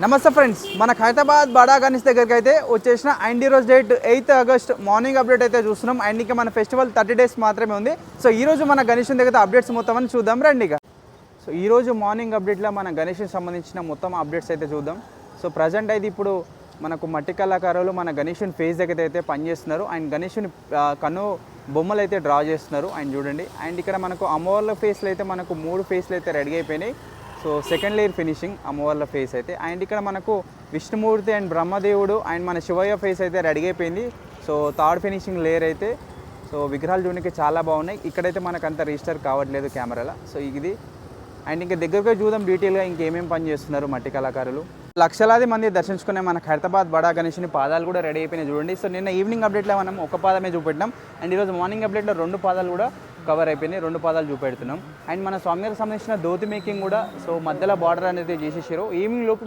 నమస్తే ఫ్రెండ్స్, మన హైదరాబాద్ బడా గణేష్ దగ్గరికి అయితే వచ్చేసిన అండ్ ఈరోజు డేట్ 8 ఆగస్ట్ మార్నింగ్ అప్డేట్ అయితే చూస్తున్నాం. అండ్ ఇంకా మన ఫెస్టివల్ 30 డేస్ మాత్రమే ఉంది. సో ఈరోజు మన గణేష్ దగ్గర అప్డేట్స్ మొత్తం అని చూద్దాం రండి. సో ఈరోజు మార్నింగ్ అప్డేట్లో మన గణేష్కి సంబంధించిన మొత్తం అప్డేట్స్ అయితే చూద్దాం. సో ప్రజెంట్ అయితే ఇప్పుడు మనకు మట్టి కళాకారులు మన గణేషుని ఫేస్ దగ్గర అయితే పనిచేస్తున్నారు. అండ్ గణేషుని కన్ను బొమ్మలు అయితే డ్రా చేస్తున్నారు. అండ్ చూడండి, అండ్ ఇక్కడ మనకు అమ్మవార్ల ఫేస్లు అయితే మనకు 3 ఫేస్లు అయితే రెడీ అయిపోయినాయి. సో సెకండ్ లేయర్ ఫినిషింగ్ అమ్మవార్ల ఫేస్ అయితే. అండ్ ఇక్కడ మనకు విష్ణుమూర్తి అండ్ బ్రహ్మదేవుడు అండ్ మన శివయ్య ఫేస్ అయితే రెడీ అయిపోయింది. సో థర్డ్ ఫినిషింగ్ లేయర్ అయితే. సో విగ్రహాలు చూడడానికి చాలా బాగున్నాయి. ఇక్కడైతే మనకు అంత రిజిస్టర్ కావట్లేదు కెమెరాలో. సో ఇది అండ్ ఇంకా దగ్గరగా చూద్దాం డీటెయిల్గా ఇంకేమేమి పని చేస్తున్నారు మట్టి కళాకారులు. లక్షలాది మంది దర్శించుకునే మన హైదరాబాద్ బడా గణేష్ని పాదాలు కూడా రెడీ అయిపోయినాయి చూడండి. సో నిన్న ఈవినింగ్ అప్డేట్లో మనం ఒక పాదమే చూపెట్టినాం. అండ్ ఈరోజు మార్నింగ్ అప్డేట్లో 2 పాదాలు కూడా కవర్ అయిపోయినాయి. 2 పాదాలు చూపెడుతున్నాం. అండ్ మన స్వామివారికి సంబంధించిన ధోతి మేకింగ్ కూడా సో మధ్యలో బార్డర్ అనేది చేసేసారు. ఈవినింగ్ లోపు